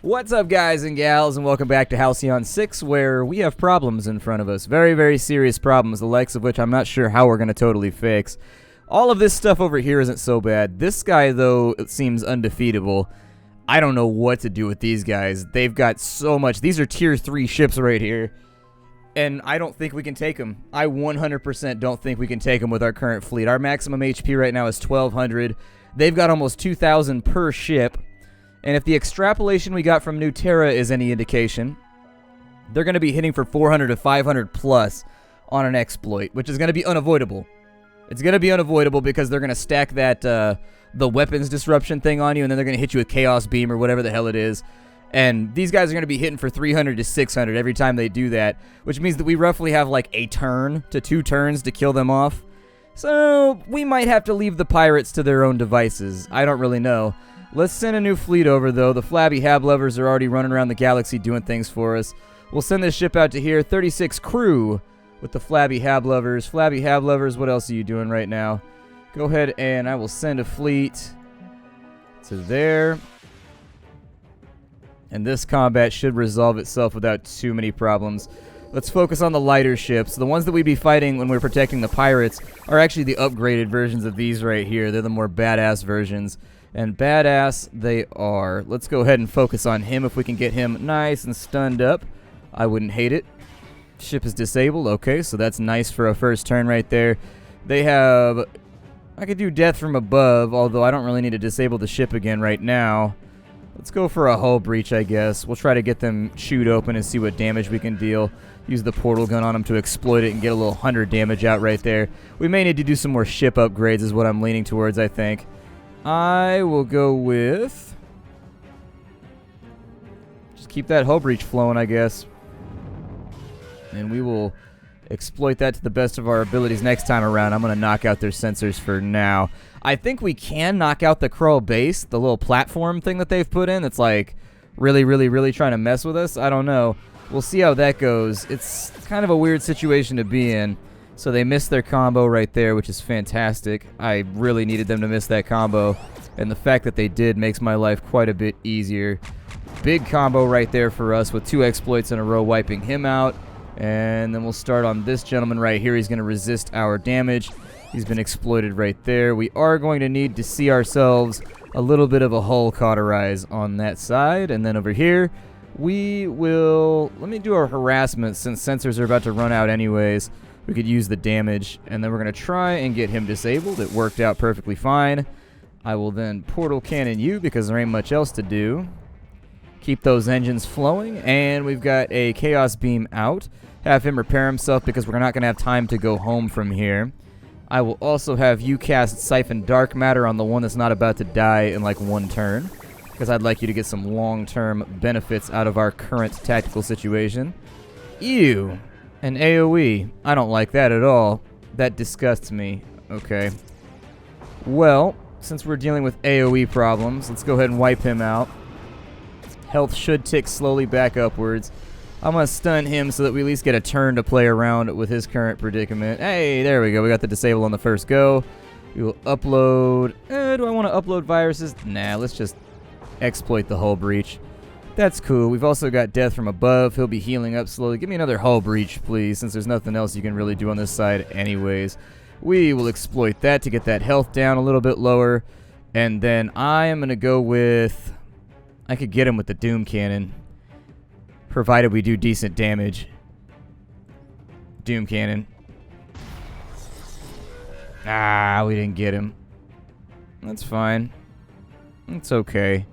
What's up, guys and gals, and welcome back to Halcyon 6, where we have problems in front of us. Very, very serious problems, the likes of which I'm not sure how we're going to totally fix. All of this stuff over here isn't so bad. This guy, though, it seems undefeatable. I don't know what to do with these guys. They've got so much. These are tier 3 ships right here, and I don't think we can take them. I 100% don't think we can take them with our current fleet. Our maximum HP right now is 1,200. They've got almost 2,000 per ship. And if the extrapolation we got from New Terra is any indication, they're going to be hitting for 400 to 500 plus on an exploit, which is going to be unavoidable. It's going to be unavoidable because they're going to stack that the weapons disruption thing on you, and then they're going to hit you with Chaos Beam or whatever the hell it is. And these guys are going to be hitting for 300 to 600 every time they do that, which means that we roughly have like a turn to 2 turns to kill them off. So we might have to leave the pirates to their own devices. I don't really know. Let's send a new fleet over, though. The Flabby Hab Lovers are already running around the galaxy doing things for us. We'll send this ship out to here. 36 crew with the Flabby Hab Lovers. Flabby Hab Lovers, what else are you doing right now? Go ahead and I will send a fleet to there. And this combat should resolve itself without too many problems. Let's focus on the lighter ships. The ones that we'd be fighting when we're protecting the pirates are actually the upgraded versions of these right here. They're the more badass versions. And badass they are. Let's go ahead and focus on him if we can get him nice and stunned up. I wouldn't hate it. Ship is disabled. Okay, so that's nice for a first turn right there. They have... I could do death from above, although I don't really need to disable the ship again right now. Let's go for a hull breach, I guess. We'll try to get them chewed open and see what damage we can deal. Use the portal gun on them to exploit it and get a little 100 damage out right there. We may need to do some more ship upgrades is what I'm leaning towards, I think. I will go with... just keep that hull breach flowing, I guess. And we will exploit that to the best of our abilities next time around. I'm going to knock out their sensors for now. I think we can knock out the Krull base, the little platform thing that they've put in. It's like really trying to mess with us. I don't know. We'll see how that goes. It's kind of a weird situation to be in. So they missed their combo right there, which is fantastic. I really needed them to miss that combo, and the fact that they did makes my life quite a bit easier. Big combo right there for us with 2 exploits in a row, wiping him out. And then we'll start on this gentleman right here. He's going to resist our damage. He's been exploited right there. We are going to need to see ourselves a little bit of a hull cauterize on that side. And then over here, we will... let me do our harassment since sensors are about to run out anyways. We could use the damage, and then we're going to try and get him disabled. It worked out perfectly fine. I will then portal cannon you because there ain't much else to do. Keep those engines flowing, and we've got a Chaos Beam out. Have him repair himself because we're not going to have time to go home from here. I will also have you cast Siphon Dark Matter on the one that's not about to die in like 1 turn, because I'd like you to get some long-term benefits out of our current tactical situation. Ew. An AoE. I don't like that at all. That disgusts me. Okay. Well, since we're dealing with AoE problems, let's go ahead and wipe him out. Health should tick slowly back upwards. I'm going to stun him so that we at least get a turn to play around with his current predicament. Hey, there we go. We got the disable on the first go. We will upload... do I want to upload viruses? Nah, let's just exploit the hull breach. That's cool. We've also got death from above. He'll be healing up slowly. Give me another hull breach, please, since there's nothing else you can really do on this side anyways. We will exploit that to get that health down a little bit lower. And then I am going to go with... I could get him with the Doom Cannon, provided we do decent damage. Doom Cannon. Ah, we didn't get him. That's fine. It's okay.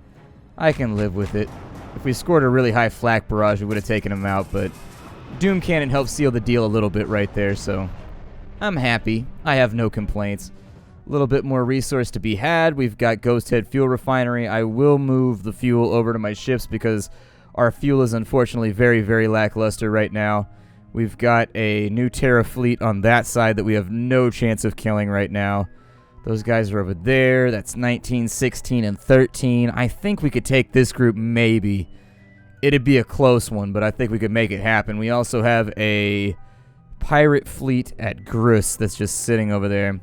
I can live with it. If we scored a really high flak barrage, we would have taken him out, but Doom Cannon helps seal the deal a little bit right there, so I'm happy. I have no complaints. A little bit more resource to be had. We've got Ghost Head Fuel Refinery. I will move the fuel over to my ships because our fuel is unfortunately very lackluster right now. We've got a New Terra fleet on that side that we have no chance of killing right now. Those guys are over there. That's 19, 16, and 13. I think we could take this group maybe. It'd be a close one, but I think we could make it happen. We also have a pirate fleet at Grus that's just sitting over there.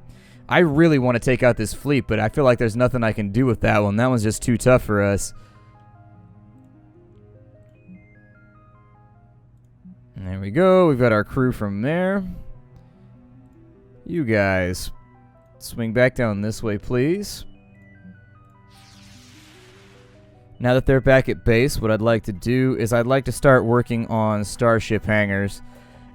I really want to take out this fleet, but I feel like there's nothing I can do with that one. That one's just too tough for us. There we go. We've got our crew from there. You guys, swing back down this way, please. Now that they're back at base, what I'd like to do is I'd like to start working on starship hangars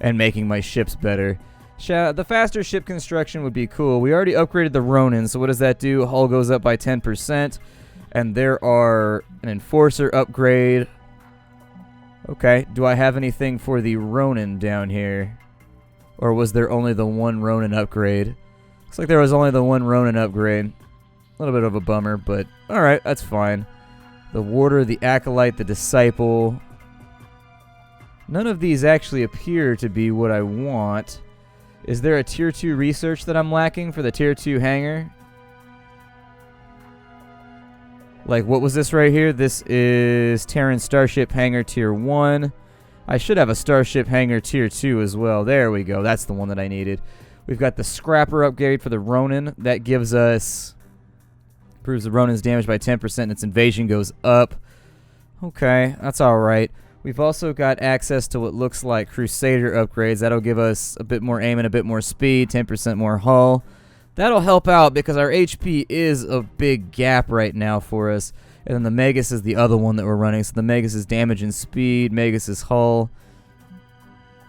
and making my ships better. The faster ship construction would be cool. We already upgraded the Ronin, so what does that do? Hull goes up by 10%, and there are an Enforcer upgrade. Okay, do I have anything for the Ronin down here? Or was there only the one Ronin upgrade? Looks like there was only the one Ronin upgrade. A little bit of a bummer, but alright, that's fine. The Warder, the Acolyte, the Disciple. None of these actually appear to be what I want. Is there a Tier 2 research that I'm lacking for the Tier 2 hangar? Like, what was this right here? This is Terran Starship Hangar Tier 1. I should have a Starship Hangar Tier 2 as well. There we go. That's the one that I needed. We've got the Scrapper upgrade for the Ronin. That gives us... Improves the Ronin's damage by 10% and its invasion goes up. Okay, that's alright. We've also got access to what looks like Crusader upgrades. That'll give us a bit more aim and a bit more speed, 10% more hull. That'll help out because our HP is a big gap right now for us. And then the Magus is the other one that we're running. So the Magus is damage and speed, Magus is hull.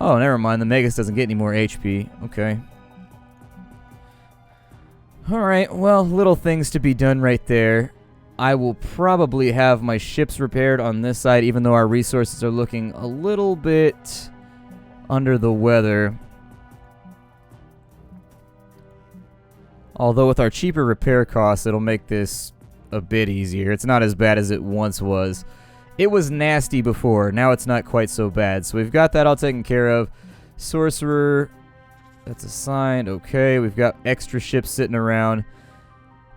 Oh, never mind. The Magus doesn't get any more HP. Okay. Alright, well, little things to be done right there. I will probably have my ships repaired on this side, even though our resources are looking a little bit under the weather. Although with our cheaper repair costs, it'll make this a bit easier. It's not as bad as it once was. It was nasty before. Now it's not quite so bad. So we've got that all taken care of. Sorcerer... That's assigned. Okay, we've got extra ships sitting around.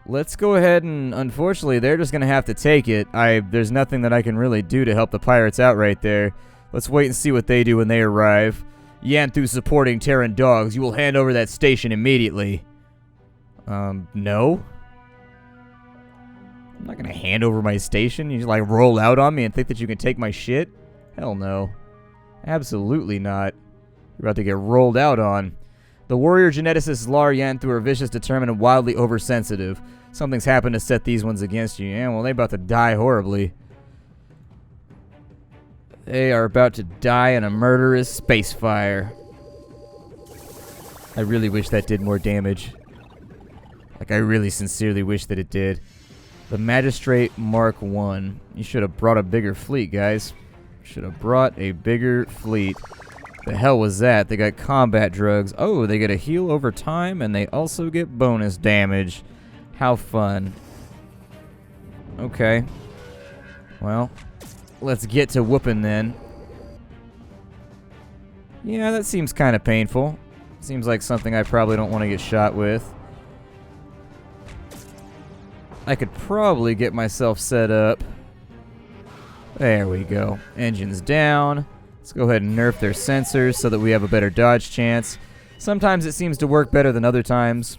Let's go ahead and, unfortunately, they're just going to have to take it. There's nothing that I can really do to help the pirates out right there. Let's wait and see what they do when they arrive. Yanthu supporting Terran dogs. You will hand over that station immediately. No. I'm not going to hand over my station. You just, like, roll out on me and think that you can take my shit? Hell no. Absolutely not. You're about to get rolled out on. The warrior geneticists Lar Yanthu are vicious, determined, and wildly oversensitive. Something's happened to set these ones against you. Yeah, well, they're about to die horribly. They are about to die in a murderous space fire. I really wish that did more damage. Like, I really sincerely wish that it did. The Magistrate Mark 1. You should have brought a bigger fleet, guys. Should have brought a bigger fleet. The hell was that? They got combat drugs. Oh, they get a heal over time, and they also get bonus damage. How fun. Okay. Well, let's get to whooping then. Yeah, that seems kind of painful. Seems like something I probably don't want to get shot with. I could probably get myself set up. There we go. Engines down. Let's go ahead and nerf their sensors so that we have a better dodge chance. Sometimes it seems to work better than other times.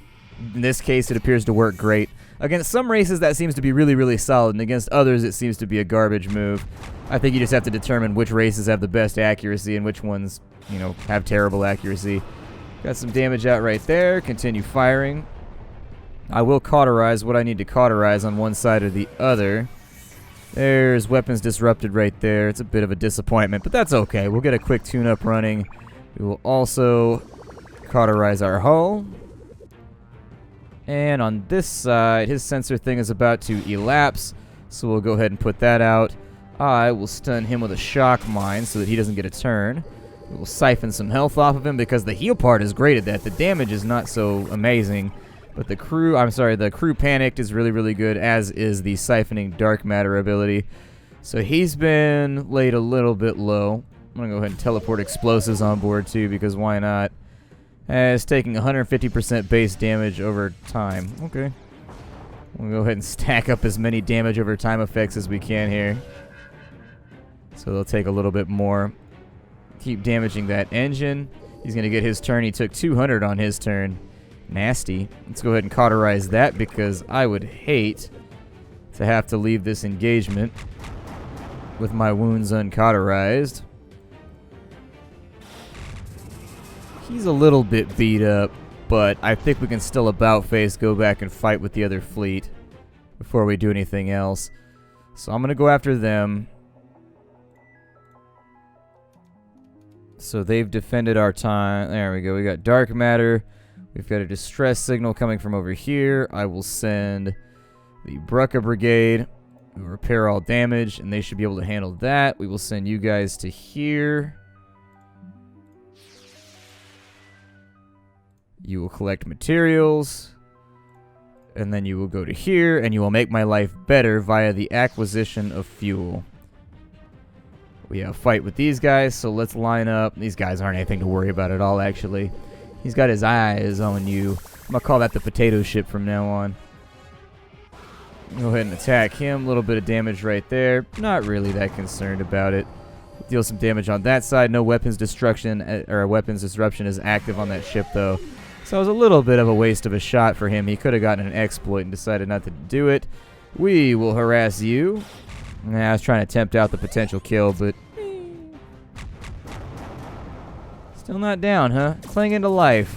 In this case, it appears to work great. Against some races, that seems to be really, really solid, and against others, it seems to be a garbage move. I think you just have to determine which races have the best accuracy and which ones, you know, have terrible accuracy. Got some damage out right there. Continue firing. I will cauterize what I need to cauterize on one side or the other. There's weapons disrupted right there. It's a bit of a disappointment, but that's okay. We'll get a quick tune-up running. We will also cauterize our hull. And on this side, his sensor thing is about to elapse, so we'll go ahead and put that out. I will stun him with a shock mine so that he doesn't get a turn. We will siphon some health off of him because the heal part is great at that. The damage is not so amazing. But the crew panicked is really, really good, as is the siphoning dark matter ability. So he's been laid a little bit low. I'm going to go ahead and teleport explosives on board too, because why not? It's taking 150% base damage over time. Okay. We'll go ahead and stack up as many damage over time effects as we can here. So they'll take a little bit more. Keep damaging that engine. He's going to get his turn. He took 200 on his turn. Nasty. Let's go ahead and cauterize that because I would hate to have to leave this engagement with my wounds uncauterized. He's a little bit beat up, but I think we can still about face go back and fight with the other fleet before we do anything else. So I'm going to go after them. So they've defended our time. There we go. We got dark matter. We've got a distress signal coming from over here. I will send the Brucka Brigade to repair all damage, and they should be able to handle that. We will send you guys to here. You will collect materials, and then you will go to here, and you will make my life better via the acquisition of fuel. We have a fight with these guys, so let's line up. These guys aren't anything to worry about at all, actually. He's got his eyes on you. I'm going to call that the potato ship from now on. Go ahead and attack him. A little bit of damage right there. Not really that concerned about it. Deal some damage on that side. No weapons destruction or weapons disruption is active on that ship, though. So it was a little bit of a waste of a shot for him. He could have gotten an exploit and decided not to do it. We will harass you. I was trying to tempt out the potential kill, but still not down, huh? Clinging to life.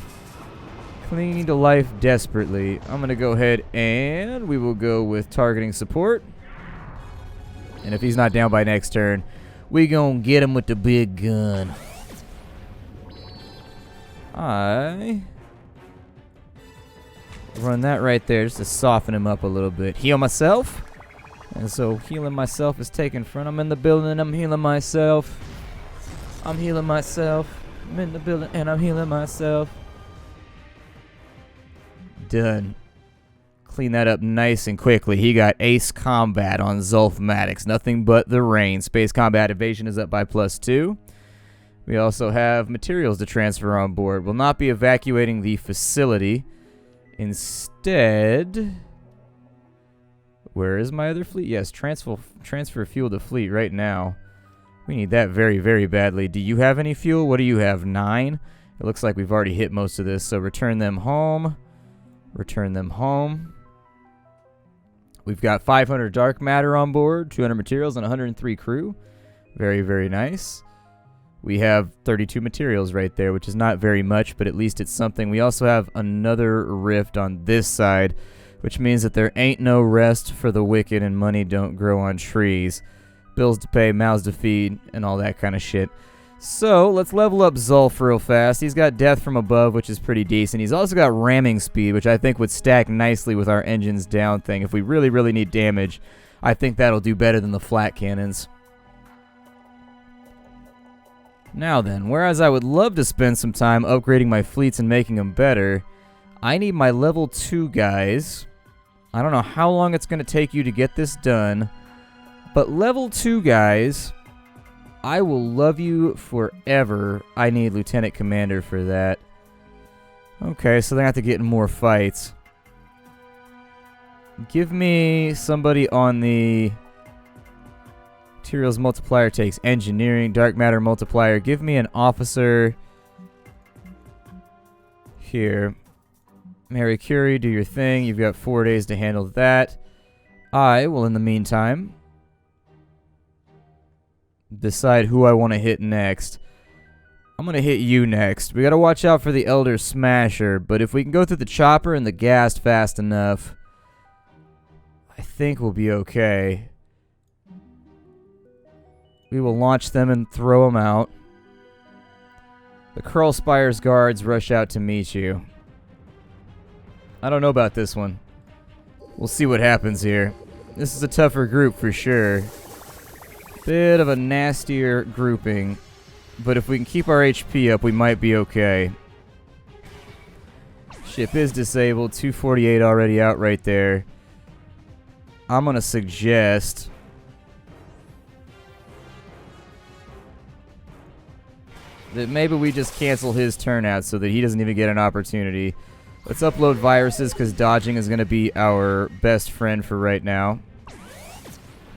Clinging to life desperately. I'm going to go ahead and we will go with targeting support. And if he's not down by next turn, we going to get him with the big gun. I run that right there just to soften him up a little bit. Heal myself. And so healing myself is taken front. I'm in the building, I'm healing myself. I'm healing myself. I'm in the building and I'm healing myself. Done. Clean that up nice and quickly. He got ace combat on Zulfmatics. Nothing but the rain. Space combat evasion is up by +2. We also have materials to transfer on board. We'll not be evacuating the facility. Instead, where is my other fleet? Yes, transfer fuel to fleet right now. We need that very, very badly. Do you have any fuel? What do you have? 9? It looks like we've already hit most of this, so return them home. Return them home. We've got 500 dark matter on board, 200 materials, and 103 crew. Very, very nice. We have 32 materials right there, which is not very much, but at least it's something. We also have another rift on this side, which means that there ain't no rest for the wicked and money don't grow on trees. Bills to pay, mouths to feed, and all that kind of shit. So, let's level up Zulf real fast. He's got death from above, which is pretty decent. He's also got ramming speed, which I think would stack nicely with our engines down thing. If we really, really need damage, I think that'll do better than the flat cannons. Now then, whereas I would love to spend some time upgrading my fleets and making them better, I need my level 2 guys. I don't know how long it's going to take you to get this done, but level 2 guys, I will love you forever. I need Lieutenant Commander for that. Okay, so they have to get in more fights. Give me somebody on the materials multiplier takes engineering, dark matter multiplier. Give me an officer here. Mary Curie, do your thing. You've got 4 days to handle that. I will, in the meantime, decide who I want to hit next. I'm going to hit you next. We got to watch out for the Elder Smasher, but if we can go through the chopper and the gas fast enough, I think we'll be okay. We will launch them and throw them out. The Krellspire's guards rush out to meet you. I don't know about this one. We'll see what happens here. This is a tougher group for sure. Bit of a nastier grouping. But if we can keep our HP up, we might be okay. Ship is disabled. 248 already out right there. I'm going to suggest that maybe we just cancel his turnout so that he doesn't even get an opportunity. Let's upload viruses because dodging is going to be our best friend for right now.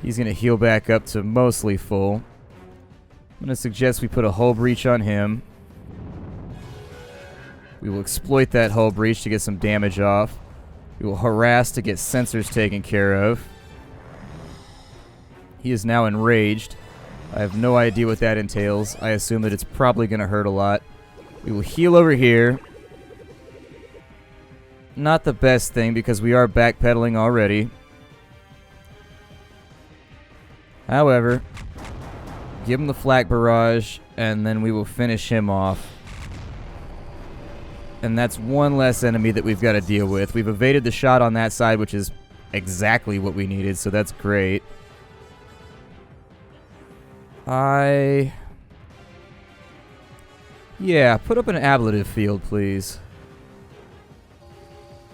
He's going to heal back up to mostly full. I'm going to suggest we put a hull breach on him. We will exploit that hull breach to get some damage off. We will harass to get sensors taken care of. He is now enraged. I have no idea what that entails. I assume that it's probably going to hurt a lot. We will heal over here. Not the best thing because we are backpedaling already. However, give him the flak barrage, and then we will finish him off. And that's one less enemy that we've got to deal with. We've evaded the shot on that side, which is exactly what we needed, so that's great. Yeah, put up an ablative field, please.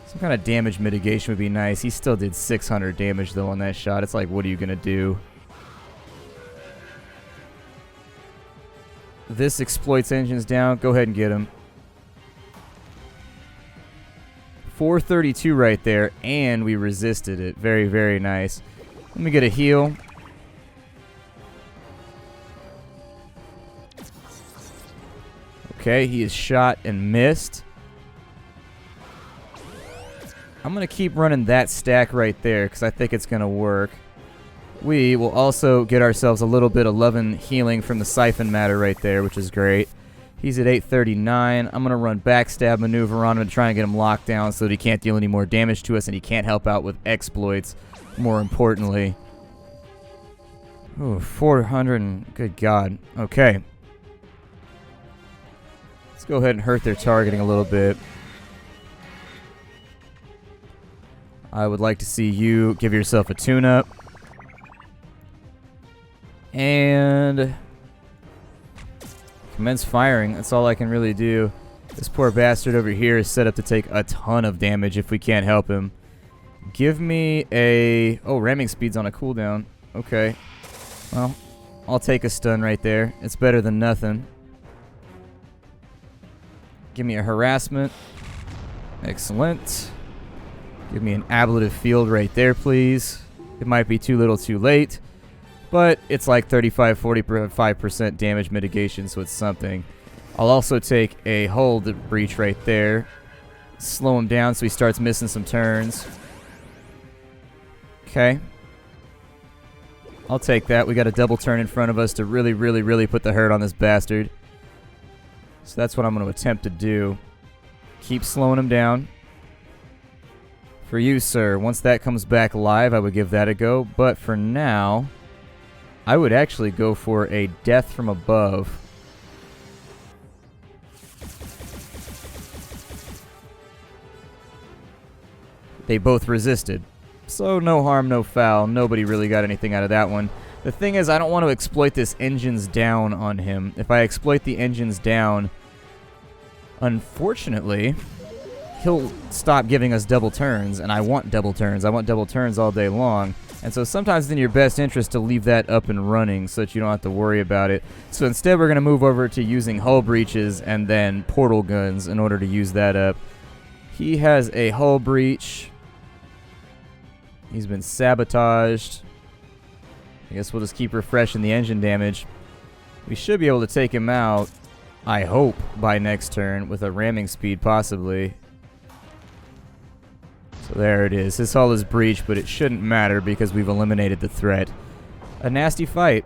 Some kind of damage mitigation would be nice. He still did 600 damage, though, on that shot. It's like, what are you going to do? This exploits engines down. Go ahead and get him. 432 right there, and we resisted it. Very, very nice. Let me get a heal. Okay, he is shot and missed. I'm going to keep running that stack right there because I think it's going to work. We will also get ourselves a little bit of loving healing from the siphon matter right there, which is great. He's at 839. I'm going to run backstab maneuver on him to try and get him locked down so that he can't deal any more damage to us and he can't help out with exploits, more importantly. Ooh, 400. Good God. Okay. Let's go ahead and hurt their targeting a little bit. I would like to see you give yourself a tune-up. And commence firing. That's all I can really do. This poor bastard over here is set up to take a ton of damage if we can't help him. Give me a... Oh, ramming speed's on a cooldown. Okay. Well, I'll take a stun right there. It's better than nothing. Give me a harassment. Excellent. Give me an ablative field right there, please. It might be too little too late, but it's like 35-45% damage mitigation, so it's something. I'll also take a hull breach right there. Slow him down so he starts missing some turns. Okay. I'll take that. We got a double turn in front of us to really, really, really put the hurt on this bastard. So that's what I'm going to attempt to do. Keep slowing him down. For you, sir, once that comes back live, I would give that a go. But for now, I would actually go for a death from above. They both resisted. So no harm, no foul. Nobody really got anything out of that one. The thing is, I don't want to exploit this engines down on him. If I exploit the engines down, unfortunately, he'll stop giving us double turns, and I want double turns. I want double turns all day long. And so sometimes it's in your best interest to leave that up and running so that you don't have to worry about it. So instead, we're going to move over to using hull breaches and then portal guns in order to use that up. He has a hull breach. He's been sabotaged. I guess we'll just keep refreshing the engine damage. We should be able to take him out, I hope, by next turn with a ramming speed, possibly. So there it is. His hull is breached, but it shouldn't matter because we've eliminated the threat. A nasty fight.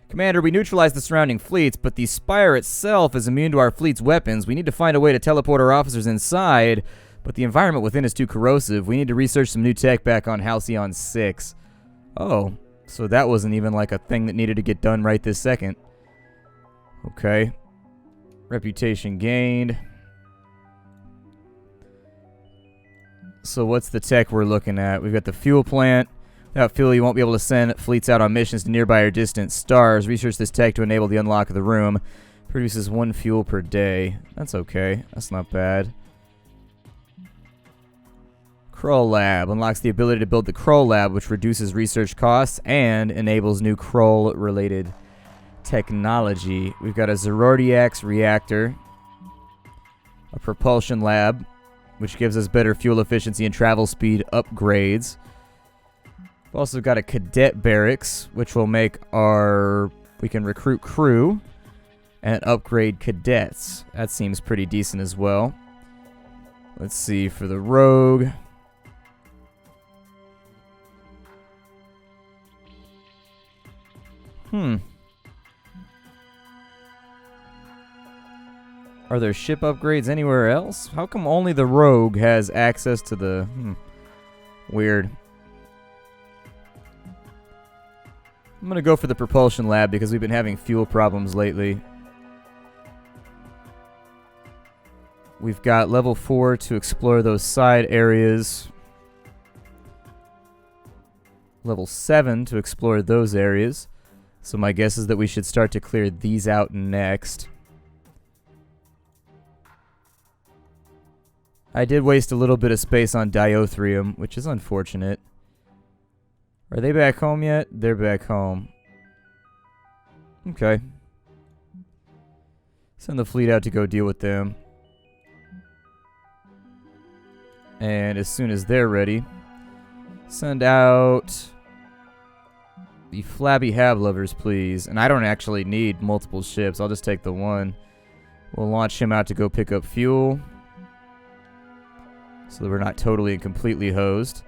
Commander, we neutralized the surrounding fleets, but the Spire itself is immune to our fleet's weapons. We need to find a way to teleport our officers inside, but the environment within is too corrosive. We need to research some new tech back on Halcyon 6. Oh, so that wasn't even like a thing that needed to get done right this second. Okay. Reputation gained. So what's the tech we're looking at? We've got the fuel plant. Without fuel, you won't be able to send fleets out on missions to nearby or distant stars. Research this tech to enable the unlock of the room. Produces 1 fuel per day. That's okay. That's not bad. Kroll Lab. Unlocks the ability to build the Kroll Lab, which reduces research costs and enables new Kroll-related technology. We've got a Zerordiax reactor. A propulsion lab, which gives us better fuel efficiency and travel speed upgrades. We've also got a cadet barracks, which will make we can recruit crew and upgrade cadets. That seems pretty decent as well. Let's see, for the rogue. Are there ship upgrades anywhere else? How come only the Rogue has access to the... Weird. I'm going to go for the propulsion lab because we've been having fuel problems lately. We've got level 4 to explore those side areas. Level 7 to explore those areas. So my guess is that we should start to clear these out next. I did waste a little bit of space on Diothrium, which is unfortunate. Are they back home yet? They're back home. Okay. Send the fleet out to go deal with them. And as soon as they're ready, send out the Flabby Havlovers, please. And I don't actually need multiple ships. I'll just take the one. We'll launch him out to go pick up fuel, so that we're not totally and completely hosed.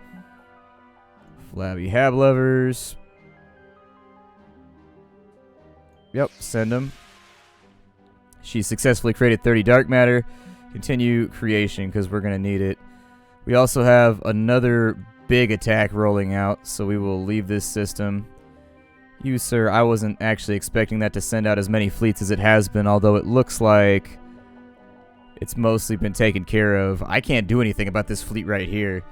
Flabby Havlovers. Yep, send them. She successfully created 30 dark matter. Continue creation, because we're going to need it. We also have another big attack rolling out, so we will leave this system. You, sir, I wasn't actually expecting that to send out as many fleets as it has been, although it looks like it's mostly been taken care of. I can't do anything about this fleet right here.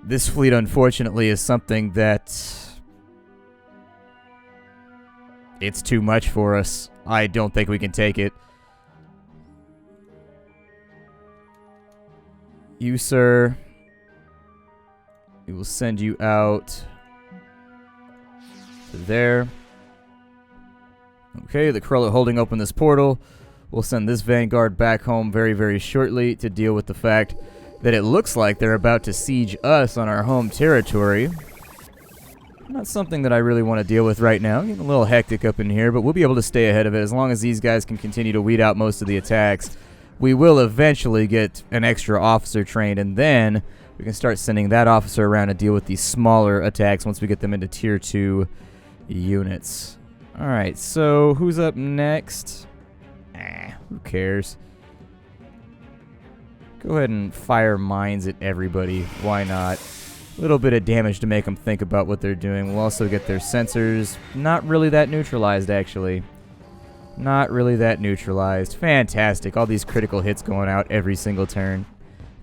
This fleet, unfortunately, is something that... it's too much for us. I don't think we can take it. You, sir, we will send you out to there. Okay, the Krell are holding open this portal. We'll send this Vanguard back home very, very shortly to deal with the fact that it looks like they're about to siege us on our home territory. Not something that I really want to deal with right now. Getting a little hectic up in here, but we'll be able to stay ahead of it as long as these guys can continue to weed out most of the attacks. We will eventually get an extra officer trained, and then we can start sending that officer around to deal with these smaller attacks once we get them into tier 2 units. Alright, so who's up next? Who cares? Go ahead and fire mines at everybody. Why not? A little bit of damage to make them think about what they're doing. We'll also get their sensors. Not really that neutralized, actually. Not really that neutralized. Fantastic. All these critical hits going out every single turn.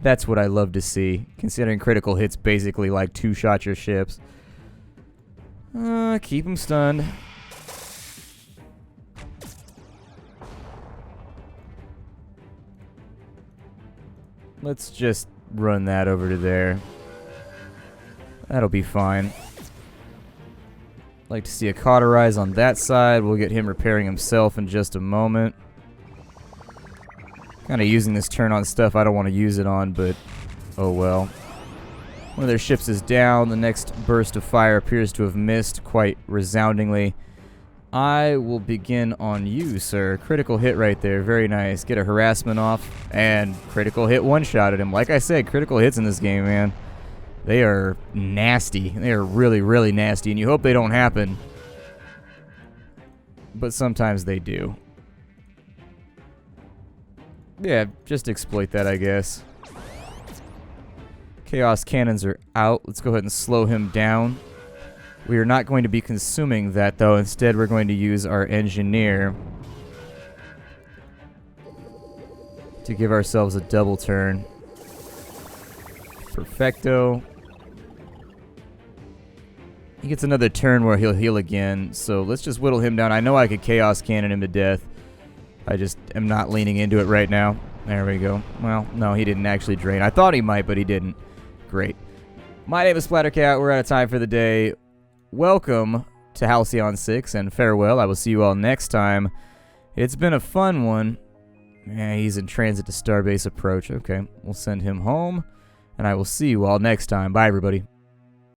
That's what I love to see, considering critical hits basically like two-shot your ships. Keep them stunned. Let's just run that over to there. That'll be fine. Like to see a cauterize on that side. We'll get him repairing himself in just a moment. Kind of using this turn on stuff I don't want to use it on, but oh well. One of their ships is down. The next burst of fire appears to have missed quite resoundingly. I will begin on you, sir. Critical hit right there. Very nice. Get a harassment off. And critical hit one-shot at him. Like I said, critical hits in this game, man. They are nasty. They are really, really nasty. And you hope they don't happen. But sometimes they do. Yeah, just exploit that, I guess. Chaos cannons are out. Let's go ahead and slow him down. We are not going to be consuming that, though. Instead, we're going to use our engineer to give ourselves a double turn. Perfecto. He gets another turn where he'll heal again, so let's just whittle him down. I know I could Chaos Cannon him to death. I just am not leaning into it right now. There we go. Well, no, he didn't actually drain. I thought he might, but he didn't. Great. My name is Splattercat. We're out of time for the day. Welcome to Halcyon 6, and farewell. I will see you all next time. It's been a fun one. Yeah, he's in transit to Starbase Approach. Okay, we'll send him home, and I will see you all next time. Bye, everybody.